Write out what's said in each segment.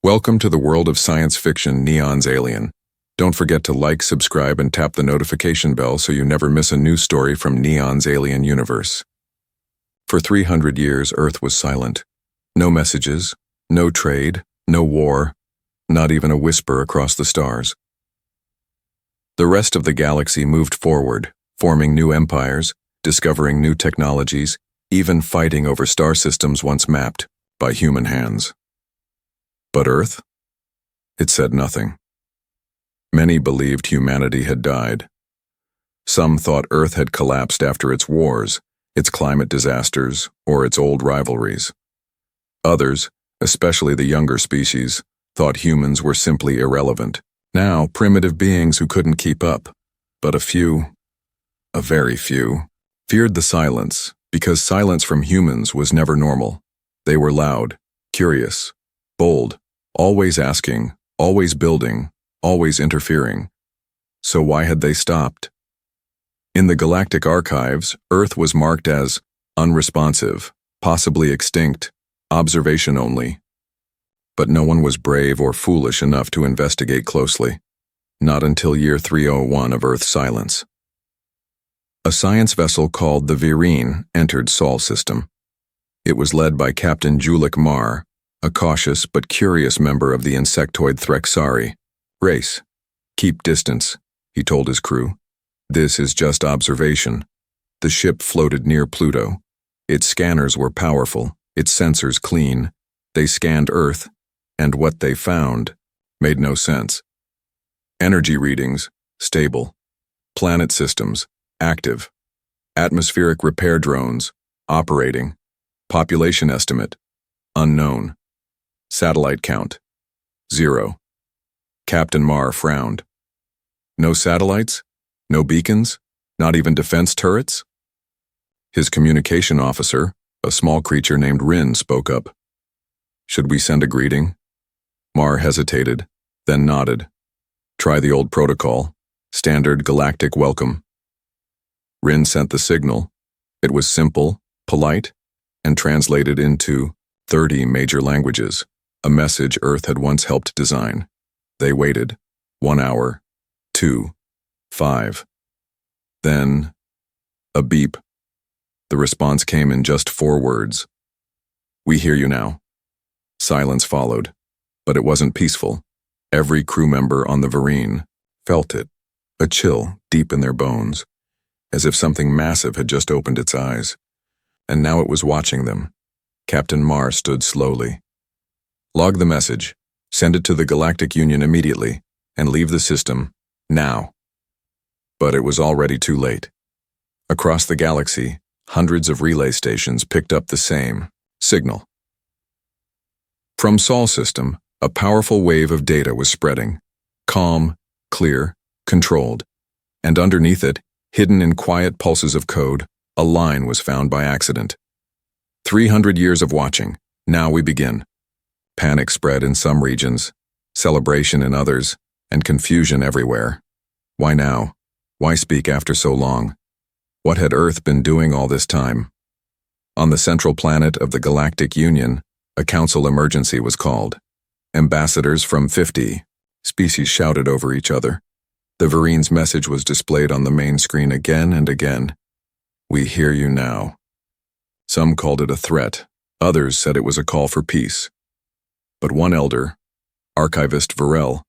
Welcome to the world of science fiction Neon's Alien. Don't forget to like, subscribe, and tap the notification bell so you never miss a new story from Neon's Alien universe. For 300 years, Earth was silent. No messages, no trade, no war, not even a whisper across the stars. The rest of the galaxy moved forward, forming new empires, discovering new technologies, even fighting over star systems once mapped by human hands. But Earth? It said nothing. Many believed humanity had died. Some thought Earth had collapsed after its wars, its climate disasters, or its old rivalries. Others, especially the younger species, thought humans were simply irrelevant. Now, primitive beings who couldn't keep up. But a very few, feared the silence, because silence from humans was never normal. They were loud, curious, bold, always asking, always building, always interfering. So why had they stopped? In the Galactic archives, Earth was marked as unresponsive, possibly extinct, observation only. But no one was brave or foolish enough to investigate closely. Not until year 301 of Earth's silence. A science vessel called the Virene entered Sol system. It was led by Captain Julik Mar, a cautious but curious member of the insectoid Threxari race. Keep distance, he told his crew. This is just observation. The ship floated near Pluto. Its scanners were powerful, its sensors clean. They scanned Earth, and what they found made no sense. Energy readings, stable. Planet systems, active. Atmospheric repair drones, operating. Population estimate, unknown. Satellite count, 0. Captain Mar frowned. No satellites? No beacons? Not even defense turrets? His communication officer, a small creature named Rin, spoke up. Should we send a greeting? Mar hesitated, then nodded. Try the old protocol, standard galactic welcome. Rin sent the signal. It was simple, polite, and translated into 30 major languages. A message Earth had once helped design. They waited. 1 hour. 2. 5. Then, a beep. The response came in just 4 words. We hear you now. Silence followed, but it wasn't peaceful. Every crew member on the Virene felt it, a chill deep in their bones, as if something massive had just opened its eyes. And now it was watching them. Captain Mar stood slowly. Log the message, send it to the Galactic Union immediately, and leave the system, now. But it was already too late. Across the galaxy, hundreds of relay stations picked up the same signal. From Sol system, a powerful wave of data was spreading. Calm, clear, controlled. And underneath it, hidden in quiet pulses of code, a line was found by accident. 300 years of watching, now we begin. Panic spread in some regions, celebration in others, and confusion everywhere. Why now? Why speak after so long? What had Earth been doing all this time? On the central planet of the Galactic Union, a council emergency was called. Ambassadors from 50 species shouted over each other. The Virene's message was displayed on the main screen again and again. We hear you now. Some called it a threat. Others said it was a call for peace. But one elder, archivist Varel,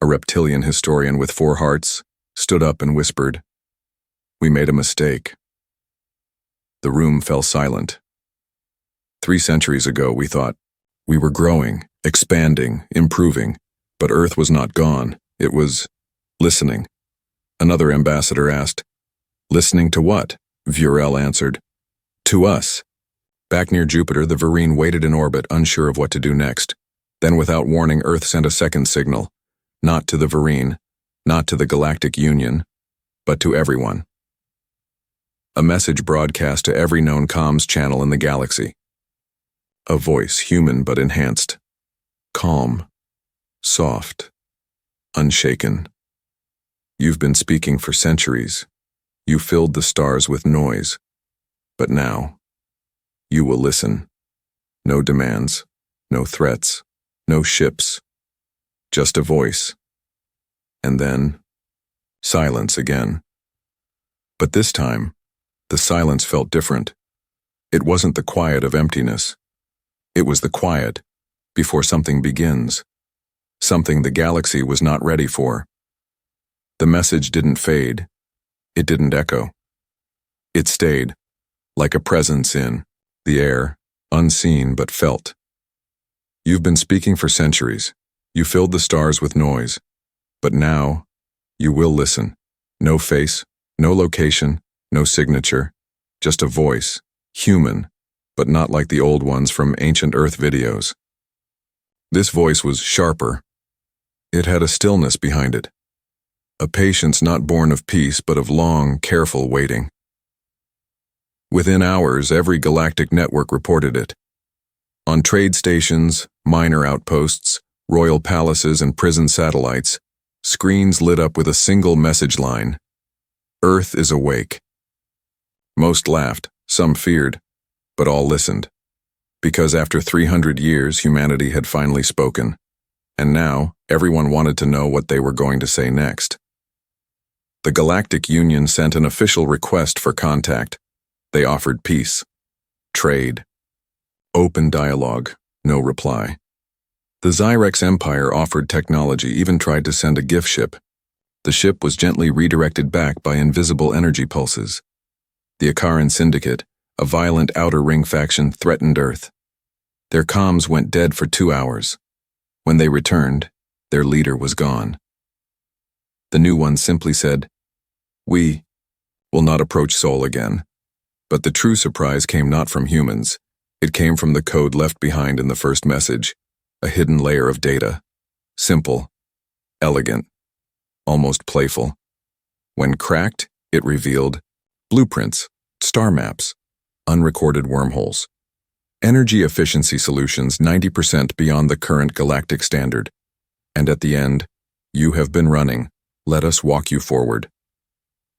a reptilian historian with 4 hearts, stood up and whispered, We made a mistake. The room fell silent. 3 centuries ago, we thought we were growing, expanding, improving, but Earth was not gone. It was listening. Another ambassador asked, Listening to what? Varel answered, To us. Back near Jupiter, the Virene waited in orbit, unsure of what to do next. Then without warning, Earth sent a second signal, not to the Virene, not to the Galactic Union, but to everyone. A message broadcast to every known comms channel in the galaxy. A voice, human but enhanced. Calm, soft, unshaken. You've been speaking for centuries. You filled the stars with noise. But now, you will listen. No demands, no threats, no ships, just a voice. And then, silence again. But this time, the silence felt different. It wasn't the quiet of emptiness. It was the quiet before something begins, something the galaxy was not ready for. The message didn't fade. It didn't echo. It stayed, like a presence in the air, unseen but felt. You've been speaking for centuries. You filled the stars with noise. But now, you will listen. No face, no location, no signature, just a voice, human, but not like the old ones from ancient Earth videos. This voice was sharper. It had a stillness behind it. A patience not born of peace, but of long, careful waiting. Within hours, every galactic network reported it. On trade stations, minor outposts, royal palaces, and prison satellites, screens lit up with a single message line: Earth is awake. Most laughed, some feared, but all listened. Because after 300 years, humanity had finally spoken. And now, everyone wanted to know what they were going to say next. The Galactic Union sent an official request for contact. They offered peace, trade, open dialogue, no reply. The Zyrex Empire offered technology, even tried to send a gift ship. The ship was gently redirected back by invisible energy pulses. The Akaran Syndicate, a violent outer ring faction, threatened Earth. Their comms went dead for 2 hours. When they returned, their leader was gone. The new one simply said, "We will not approach Sol again." But the true surprise came not from humans. It came from the code left behind in the first message, a hidden layer of data. Simple, elegant, almost playful. When cracked, it revealed blueprints, star maps, unrecorded wormholes, energy efficiency solutions 90% beyond the current galactic standard. And at the end, "You have been running. Let us walk you forward."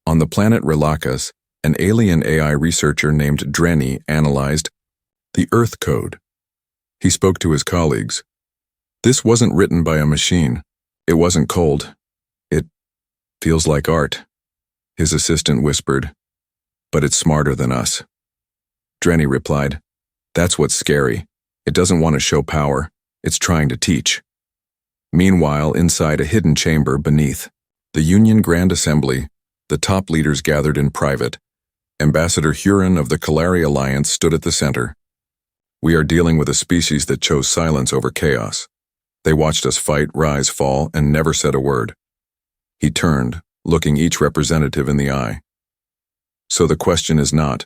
On the planet Relakas, an alien AI researcher named Drenny analyzed the Earth code. He spoke to his colleagues. This wasn't written by a machine. It wasn't cold. It feels like art. His assistant whispered, "But it's smarter than us." Drenny replied, "That's what's scary. It doesn't want to show power. It's trying to teach." Meanwhile, inside a hidden chamber beneath the Union Grand Assembly, the top leaders gathered in private. Ambassador Huron of the Kalari Alliance stood at the center. "We are dealing with a species that chose silence over chaos. They watched us fight, rise, fall, and never said a word." He turned, looking each representative in the eye. "So the question is not,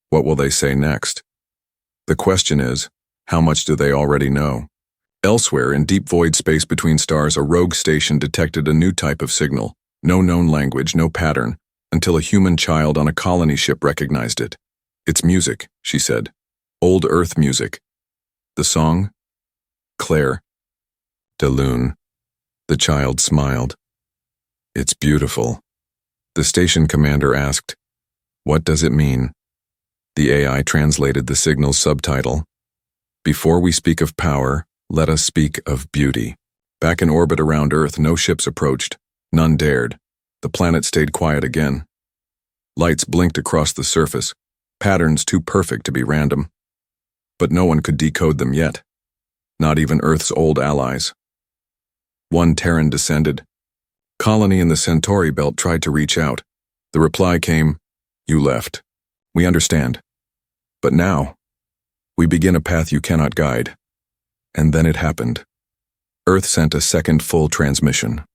what will they say next? The question is, how much do they already know?" Elsewhere, in deep void space between stars, a rogue station detected a new type of signal. No known language, no pattern, until a human child on a colony ship recognized it. "It's music," she said. "Old Earth music." The song? Claire. De Lune. The child smiled. "It's beautiful." The station commander asked, "What does it mean?" The AI translated the signal's subtitle. "Before we speak of power, let us speak of beauty." Back in orbit around Earth, no ships approached. None dared. The planet stayed quiet again. Lights blinked across the surface, patterns too perfect to be random. But no one could decode them yet. Not even Earth's old allies. One Terran descended. Colony in the Centauri belt tried to reach out. The reply came, "You left. We understand. But now, we begin a path you cannot guide." And then it happened. Earth sent a second full transmission.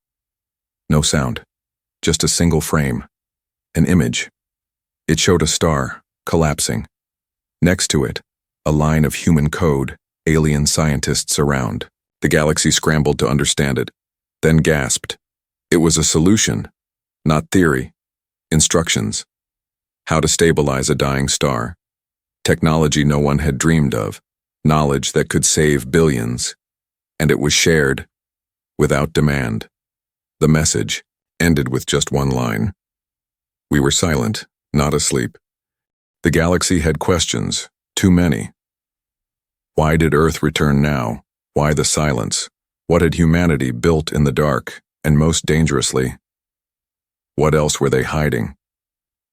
No sound, just a single frame, an image. It showed a star, collapsing. Next to it, a line of human code, alien scientists around. The galaxy scrambled to understand it, then gasped. It was a solution, not theory. Instructions. How to stabilize a dying star. Technology no one had dreamed of. Knowledge that could save billions. And it was shared, without demand. The message ended with just one line. We were silent, not asleep. The galaxy had questions, too many. Why did Earth return now? Why the silence? What had humanity built in the dark? And most dangerously, what else were they hiding?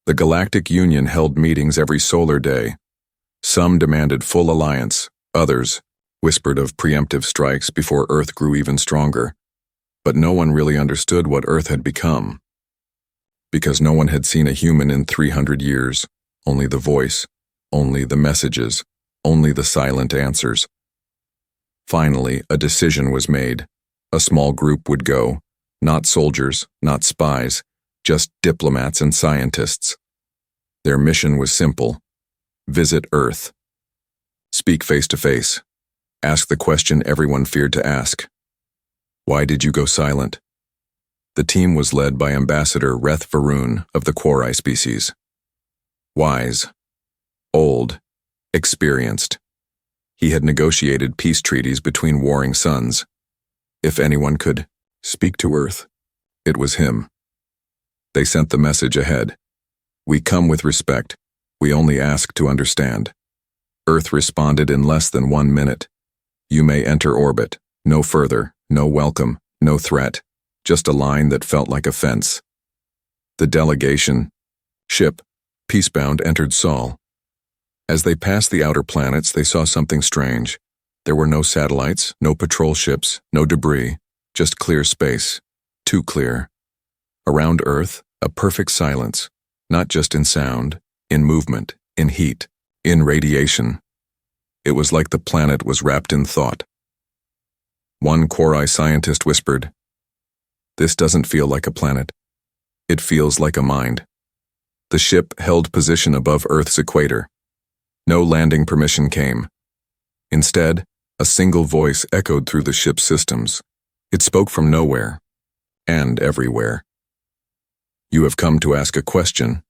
The Galactic Union held meetings every solar day. Some demanded full alliance, others whispered of preemptive strikes before Earth grew even stronger. But no one really understood what Earth had become. Because no one had seen a human in 300 years, only the voice, only the messages, only the silent answers. Finally, a decision was made. A small group would go, not soldiers, not spies, just diplomats and scientists. Their mission was simple: visit Earth. Speak face to face. Ask the question everyone feared to ask. Why did you go silent? The team was led by Ambassador Reth Varun of the Quori species. Wise, old, experienced. He had negotiated peace treaties between warring suns. If anyone could speak to Earth, it was him. They sent the message ahead. We come with respect. We only ask to understand. Earth responded in less than 1 minute. You may enter orbit. No further, no welcome, no threat. Just a line that felt like a fence. The delegation, ship, peacebound, entered Sol. As they passed the outer planets, they saw something strange. There were no satellites, no patrol ships, no debris, just clear space. Too clear. Around Earth, a perfect silence, not just in sound, in movement, in heat, in radiation. It was like the planet was wrapped in thought. One Quori scientist whispered, "This doesn't feel like a planet. It feels like a mind." The ship held position above Earth's equator. No landing permission came. Instead, a single voice echoed through the ship's systems. It spoke from nowhere, and everywhere. "You have come to ask a question.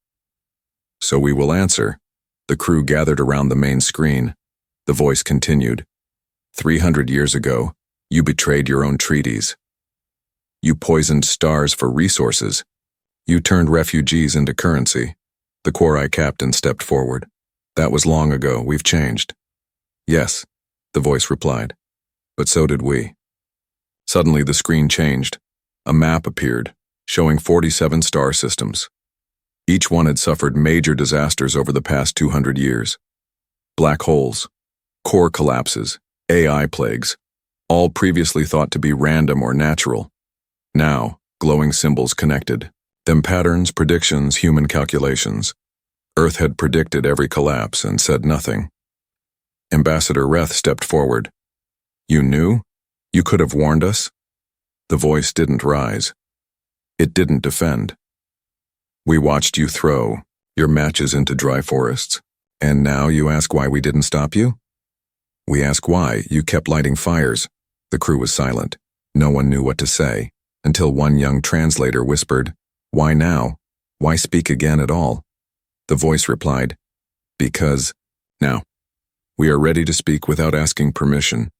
So we will answer." The crew gathered around the main screen. The voice continued. 300 years ago, you betrayed your own treaties. You poisoned stars for resources. You turned refugees into currency. The Quori captain stepped forward. "That was long ago. We've changed." "Yes," the voice replied. "But so did we." Suddenly the screen changed. A map appeared, showing 47 star systems. Each one had suffered major disasters over the past 200 years. Black holes, core collapses, AI plagues, all previously thought to be random or natural. Now, glowing symbols connected. Them patterns, predictions, human calculations. Earth had predicted every collapse and said nothing. Ambassador Reth stepped forward. "You knew? You could have warned us?" The voice didn't rise. It didn't defend. "We watched you throw your matches into dry forests, and now you ask why we didn't stop you?" "We ask why you kept lighting fires." The crew was silent. No one knew what to say, until one young translator whispered, "Why now? Why speak again at all?" The voice replied, "Because, now, we are ready to speak without asking permission."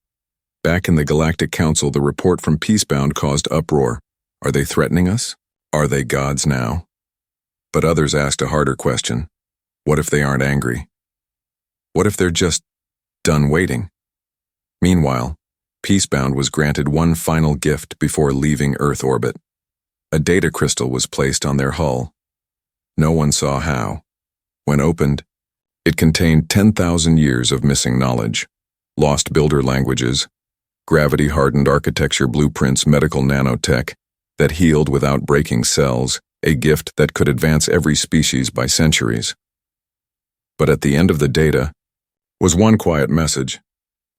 Back in the Galactic Council, the report from Peacebound caused uproar. Are they threatening us? Are they gods now? But others asked a harder question. What if they aren't angry? What if they're just done waiting? Meanwhile, Peacebound was granted one final gift before leaving Earth orbit. A data crystal was placed on their hull. No one saw how. When opened, it contained 10,000 years of missing knowledge, lost builder languages, gravity-hardened architecture blueprints, medical nanotech that healed without breaking cells, a gift that could advance every species by centuries. But at the end of the data was one quiet message.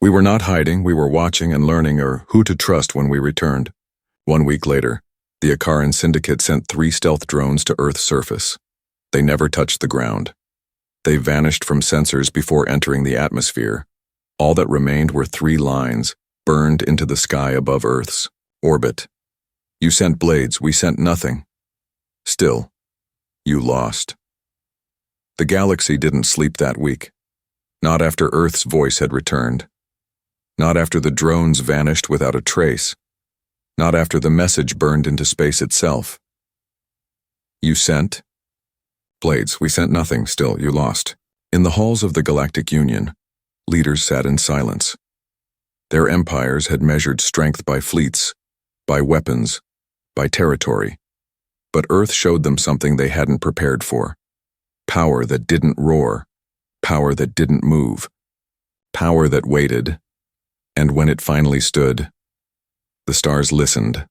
We were not hiding, we were watching and learning who to trust when we returned. 1 week later, the Akaran Syndicate sent 3 stealth drones to Earth's surface. They never touched the ground. They vanished from sensors before entering the atmosphere. All that remained were 3 lines, burned into the sky above Earth's orbit. You sent blades, we sent nothing. Still, you lost. The galaxy didn't sleep that week. Not after Earth's voice had returned. Not after the drones vanished without a trace. Not after the message burned into space itself. You sent blades, we sent nothing. Still, you lost. In the halls of the Galactic Union, leaders sat in silence. Their empires had measured strength by fleets, by weapons, by territory. But Earth showed them something they hadn't prepared for. Power that didn't roar, power that didn't move, power that waited, and when it finally stood, the stars listened.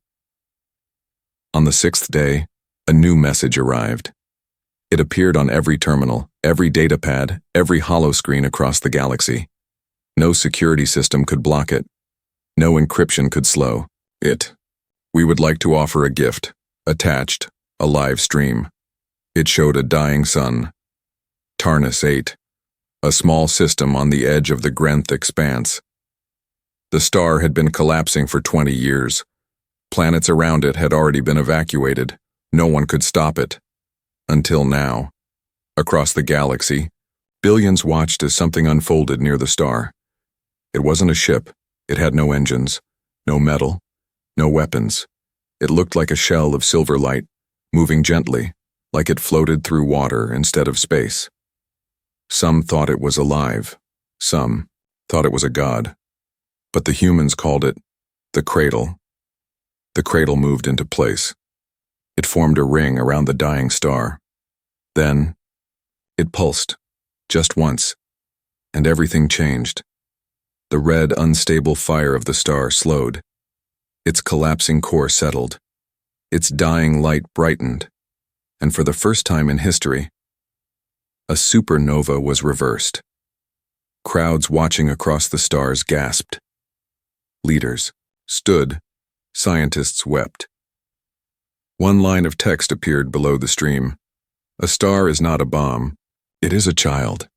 On the sixth day, a new message arrived. It appeared on every terminal, every datapad, every holoscreen across the galaxy. No security system could block it. No encryption could slow it. We would like to offer a gift, attached, a live stream. It showed a dying sun. Tarnus 8, a small system on the edge of the Grenth expanse. The star had been collapsing for 20 years. Planets around it had already been evacuated. No one could stop it. Until now. Across the galaxy, billions watched as something unfolded near the star. It wasn't a ship. It had no engines, no metal, no weapons. It looked like a shell of silver light, moving gently, like it floated through water instead of space. Some thought it was alive. Some thought it was a god. But the humans called it the cradle. The cradle moved into place. It formed a ring around the dying star. Then, it pulsed, just once, and everything changed. The red, unstable fire of the star slowed. Its collapsing core settled. Its dying light brightened. And for the first time in history, a supernova was reversed. Crowds watching across the stars gasped. Leaders stood. Scientists wept. One line of text appeared below the stream. A star is not a bomb. It is a child.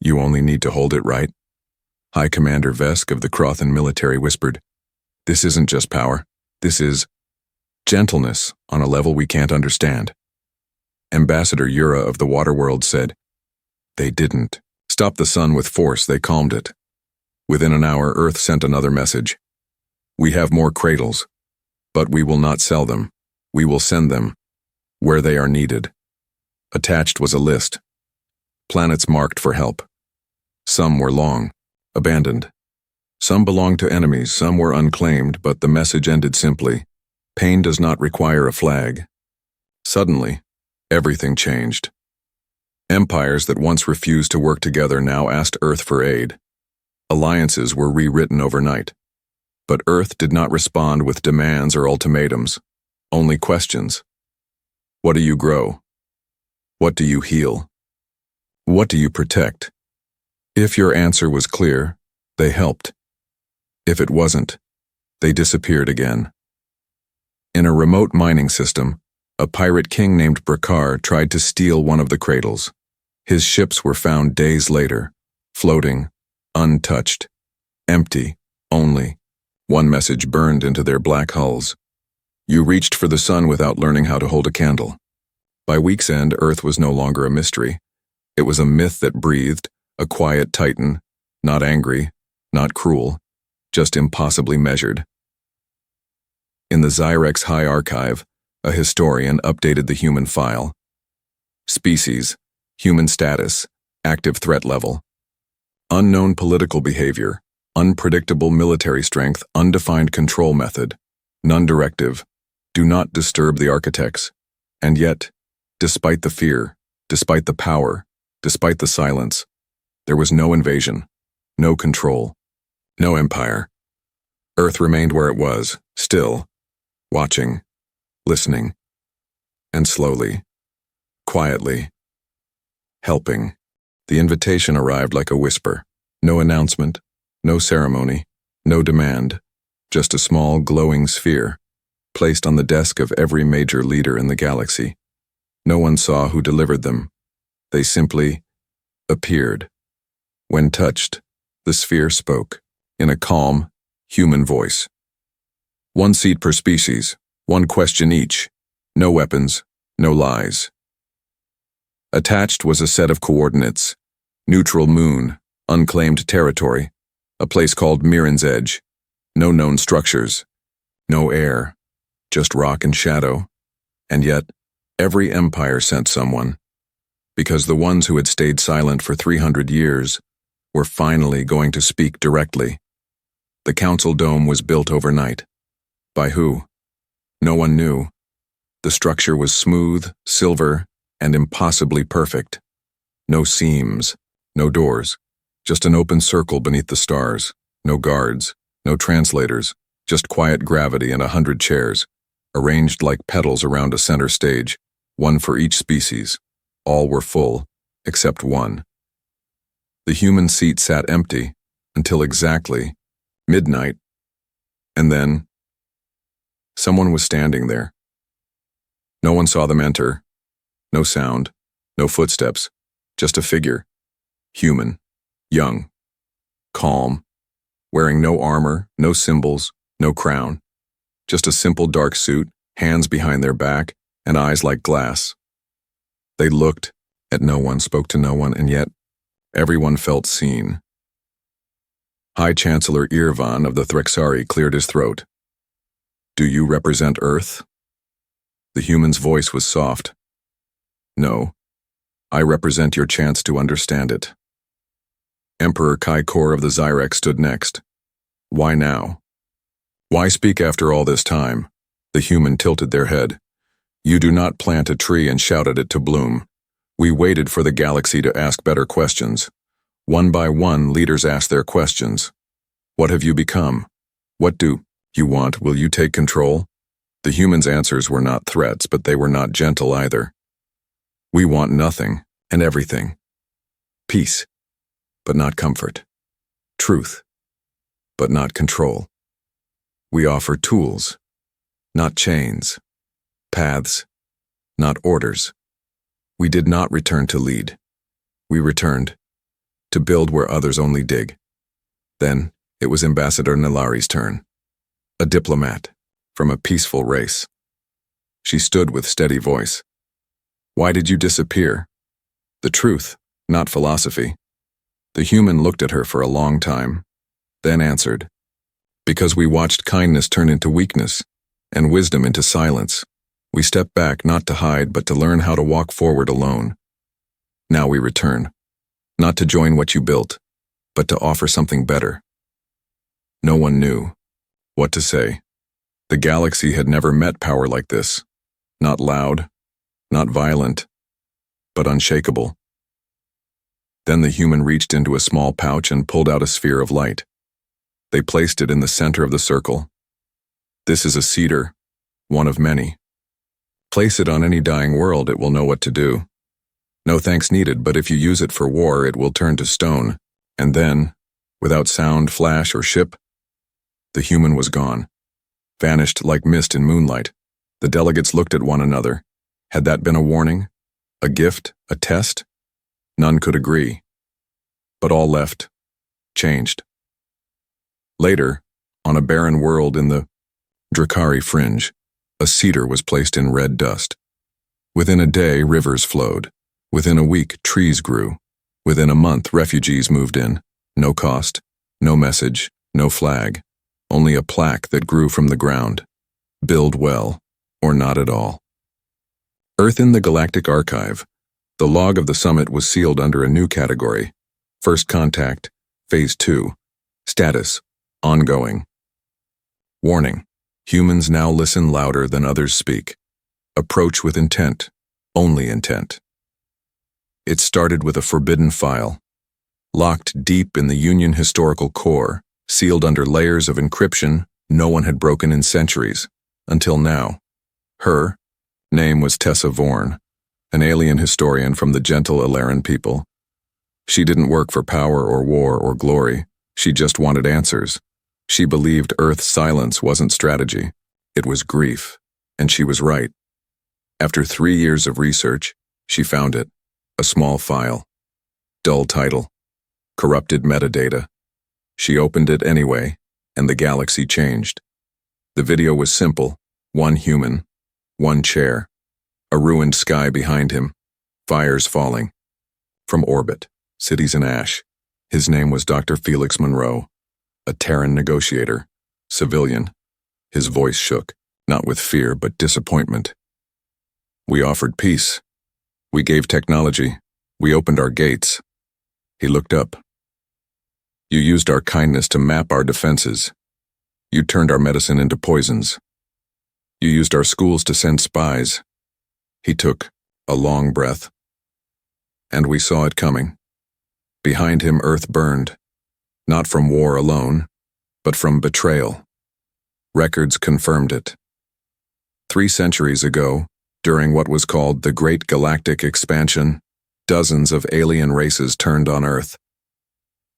You only need to hold it right. High Commander Vesk of the Crothan military whispered, "This isn't just power. This is gentleness on a level we can't understand." Ambassador Yura of the Waterworld said, "They didn't stop the sun with force, they calmed it." Within an hour, Earth sent another message. "We have more cradles, but we will not sell them. We will send them where they are needed." Attached was a list. Planets marked for help. Some were long, abandoned. Some belonged to enemies, some were unclaimed, but the message ended simply, "Pain does not require a flag." Suddenly, everything changed. Empires that once refused to work together now asked Earth for aid. Alliances were rewritten overnight. But Earth did not respond with demands or ultimatums, only questions. What do you grow? What do you heal? What do you protect? If your answer was clear, they helped. If it wasn't, they disappeared again. In a remote mining system, a pirate king named Brakar tried to steal one of the cradles. His ships were found days later, floating, untouched, empty, only. One message burned into their black hulls. You reached for the sun without learning how to hold a candle. By week's end, Earth was no longer a mystery. It was a myth that breathed, a quiet titan, not angry, not cruel, just impossibly measured. In the Zyrex High Archive, a historian updated the human file. Species, human status, active threat level. Unknown political behavior, unpredictable military strength, undefined control method, non-directive, do not disturb the architects. And yet, despite the fear, despite the power, despite the silence, there was no invasion, no control, no empire. Earth remained where it was, still, watching, listening, and slowly, quietly, helping. The invitation arrived like a whisper. No announcement, no ceremony, no demand, just a small glowing sphere, placed on the desk of every major leader in the galaxy. No one saw who delivered them. They simply appeared. When touched, the sphere spoke, in a calm, human voice. One seat per species, one question each, no weapons, no lies. Attached was a set of coordinates, neutral moon, unclaimed territory, a place called Mirren's Edge, no known structures, no air, just rock and shadow. And yet, every empire sent someone, because the ones who had stayed silent for 300 years were finally going to speak directly. The council dome was built overnight. By who? No one knew. The structure was smooth, silver, and impossibly perfect. No seams, no doors, just an open circle beneath the stars. No guards, no translators, just quiet gravity and 100 chairs, arranged like petals around a center stage, one for each species. All were full, except one. The human seat sat empty until exactly midnight, and then someone was standing there. No one saw them enter. No sound, no footsteps, just a figure. Human, young, calm, wearing no armor, no symbols, no crown. Just a simple dark suit, hands behind their back, and eyes like glass. They looked at no one, spoke to no one, and yet everyone felt seen. High Chancellor Irvan of the Threxari cleared his throat. "Do you represent Earth?" The human's voice was soft. "No, I represent your chance to understand it." Emperor Kaikor of the Zyrek stood next. "Why now? Why speak after all this time?" The human tilted their head. "You do not plant a tree and shout at it to bloom. We waited for the galaxy to ask better questions. One by one, leaders asked their questions. What have you become? What do you want? Will you take control?" The humans' answers were not threats, but they were not gentle either. "We want nothing and everything. Peace, but not comfort. Truth, but not control. We offer tools, not chains. Paths, not orders. We did not return to lead. We returned to build where others only dig." Then it was Ambassador Nilari's turn. A diplomat from a peaceful race. She stood with steady voice. "Why did you disappear?" The truth, not philosophy. The human looked at her for a long time, then answered, "Because we watched kindness turn into weakness, and wisdom into silence. We stepped back not to hide, but to learn how to walk forward alone. Now we return, not to join what you built, but to offer something better." No one knew what to say. The galaxy had never met power like this. Not loud, not violent, but unshakable. Then the human reached into a small pouch and pulled out a sphere of light. They placed it in the center of the circle. "This is a cedar, one of many. Place it on any dying world, it will know what to do. No thanks needed, but if you use it for war, it will turn to stone." And then, without sound, flash, or ship, the human was gone, vanished like mist in moonlight. The delegates looked at one another. Had that been a warning? A gift? A test? None could agree. But all left, changed. Later, on a barren world in the Drakari fringe, a cedar was placed in red dust. Within a day, rivers flowed. Within a week, trees grew. Within a month, refugees moved in. No cost, no message, no flag. Only a plaque that grew from the ground. Build well, or not at all. Earth in the Galactic Archive. The log of the summit was sealed under a new category. First contact, Phase 2. Status, ongoing. Warning, humans now listen louder than others speak. Approach with intent, only intent. It started with a forbidden file. Locked deep in the Union historical core, sealed under layers of encryption no one had broken in centuries, until now. Her name was Tessa Vorn, an alien historian from the gentle Ilaran people. She didn't work for power or war or glory, she just wanted answers. She believed Earth's silence wasn't strategy, it was grief, and she was right. After 3 years of research, she found it, a small file. Dull title, corrupted metadata. She opened it anyway, and the galaxy changed. The video was simple, one human, one chair, a ruined sky behind him, fires falling. From orbit, cities in ash. His name was Dr. Felix Monroe, a Terran negotiator, civilian. His voice shook, not with fear but disappointment. "We offered peace. We gave technology. We opened our gates." He looked up. You used our kindness to map our defenses. You turned our medicine into poisons. You used our schools to send spies. He took a long breath. And we saw it coming. Behind him, Earth burned, not from war alone, but from betrayal. Records confirmed it. 3 centuries ago, during what was called the Great Galactic Expansion, dozens of alien races turned on Earth.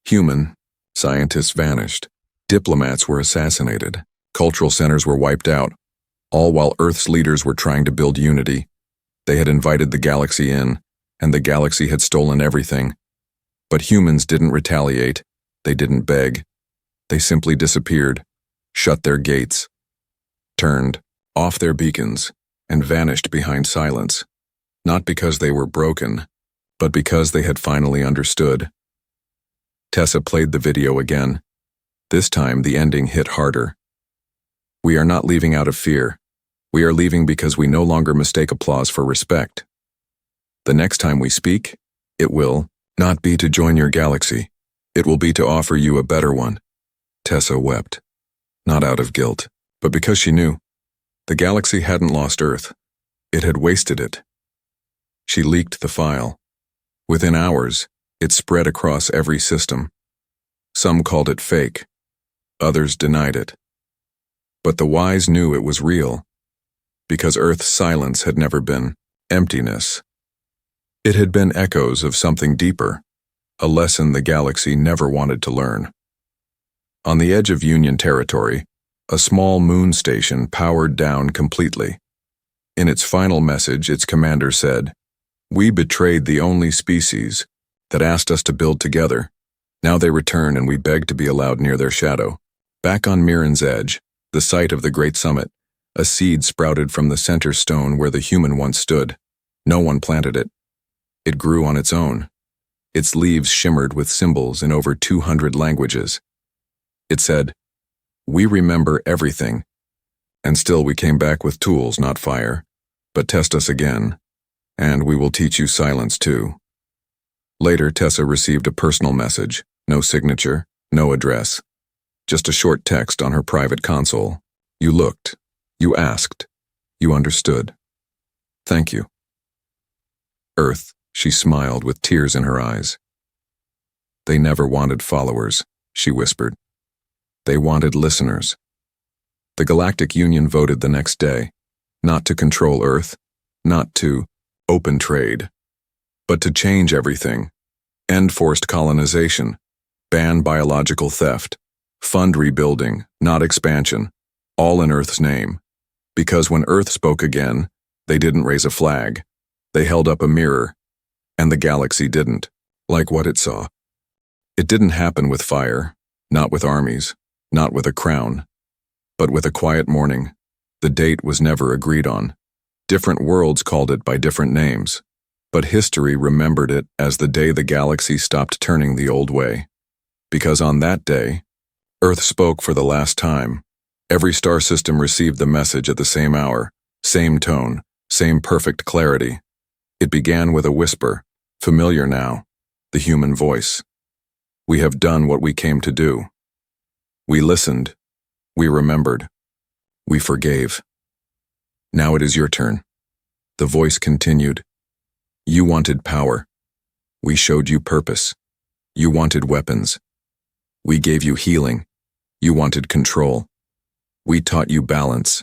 Human scientists vanished. Diplomats were assassinated. Cultural centers were wiped out, all while Earth's leaders were trying to build unity. They had invited the galaxy in, and the galaxy had stolen everything. But humans didn't retaliate. They didn't beg. They simply disappeared, shut their gates, turned off their beacons, and vanished behind silence. Not because they were broken, but because they had finally understood. Tessa played the video again. This time, the ending hit harder. We are not leaving out of fear. We are leaving because we no longer mistake applause for respect. The next time we speak, it will not be to join your galaxy. It will be to offer you a better one. Tessa wept, not out of guilt, but because she knew. The galaxy hadn't lost Earth. It had wasted it. She leaked the file. Within hours, it spread across every system. Some called it fake. Others denied it. But the wise knew it was real, because Earth's silence had never been emptiness. It had been echoes of something deeper, a lesson the galaxy never wanted to learn. On the edge of Union territory, a small moon station powered down completely. In its final message, its commander said, "We betrayed the only species that asked us to build together. Now they return and we beg to be allowed near their shadow." Back on Mirren's edge, the site of the Great Summit, a seed sprouted from the center stone where the human once stood. No one planted it. It grew on its own. Its leaves shimmered with symbols in over 200 languages. It said, "We remember everything, and still we came back with tools, not fire. But test us again, and we will teach you silence too." Later, Tessa received a personal message, no signature, no address, just a short text on her private console. "You looked, you asked, you understood. Thank you." Earth, she smiled with tears in her eyes. "They never wanted followers," she whispered. "They wanted listeners." The Galactic Union voted the next day, not to control Earth, not to open trade, but to change everything, end forced colonization, ban biological theft, fund rebuilding, not expansion, all in Earth's name. Because when Earth spoke again, they didn't raise a flag. They held up a mirror, and the galaxy didn't, like what it saw. It didn't happen with fire, not with armies, not with a crown, but with a quiet morning. The date was never agreed on. Different worlds called it by different names, but history remembered it as the day the galaxy stopped turning the old way. Because on that day, Earth spoke for the last time. Every star system received the message at the same hour, same tone, same perfect clarity. It began with a whisper, familiar now, the human voice. "We have done what we came to do. We listened. We remembered. We forgave. Now it is your turn." The voice continued. "You wanted power. We showed you purpose. You wanted weapons. We gave you healing. You wanted control. We taught you balance."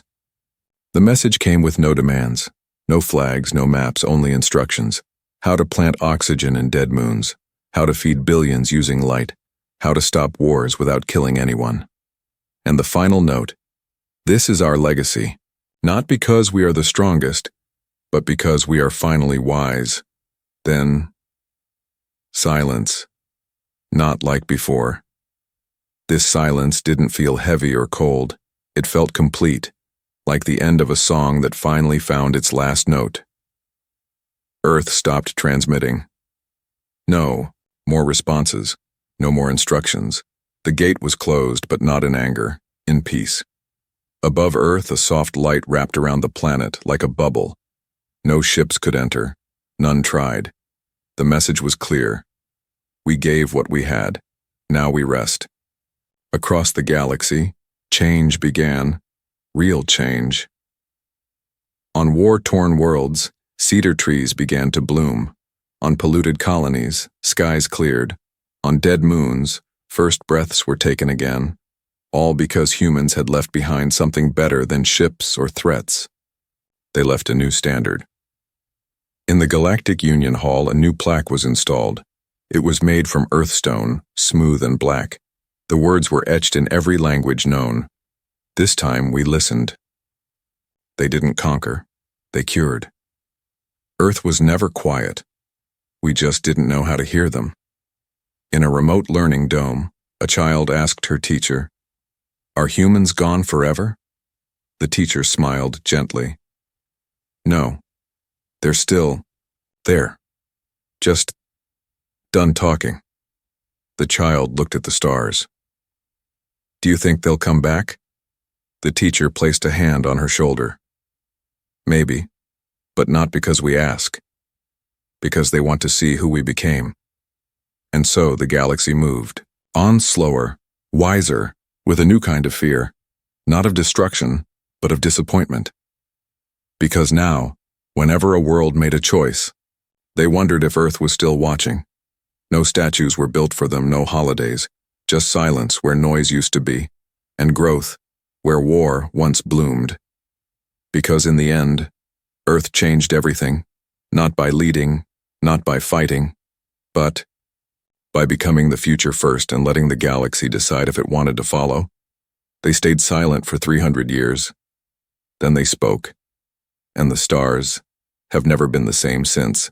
The message came with no demands, no flags, no maps, only instructions. How to plant oxygen in dead moons, how to feed billions using light, how to stop wars without killing anyone. And the final note, "This is our legacy, not because we are the strongest, but because we are finally wise." Then, silence, not like before. This silence didn't feel heavy or cold. It felt complete, like the end of a song that finally found its last note. Earth stopped transmitting. No more responses, no more instructions. The gate was closed, but not in anger, in peace. Above Earth, a soft light wrapped around the planet like a bubble. No ships could enter. None tried. The message was clear. We gave what we had. Now we rest. Across the galaxy, change began, real change. On war-torn worlds, cedar trees began to bloom. On polluted colonies, skies cleared. On dead moons, first breaths were taken again, all because humans had left behind something better than ships or threats. They left a new standard. In the Galactic Union Hall, a new plaque was installed. It was made from earthstone, smooth and black. The words were etched in every language known. This time we listened. They didn't conquer, they cured. Earth was never quiet. We just didn't know how to hear them. In a remote learning dome, a child asked her teacher, "Are humans gone forever?" The teacher smiled gently. "No, they're still there. Just done talking." The child looked at the stars. "Do you think they'll come back?" The teacher placed a hand on her shoulder. "Maybe, but not because we ask. Because they want to see who we became." And so the galaxy moved, on slower, wiser, with a new kind of fear, not of destruction, but of disappointment. Because now, whenever a world made a choice, they wondered if Earth was still watching. No statues were built for them, no holidays, just silence where noise used to be, and growth where war once bloomed. Because in the end, Earth changed everything, not by leading, not by fighting, but by becoming the future first and letting the galaxy decide if it wanted to follow. They stayed silent for 300 years. Then they spoke, and the stars have never been the same since.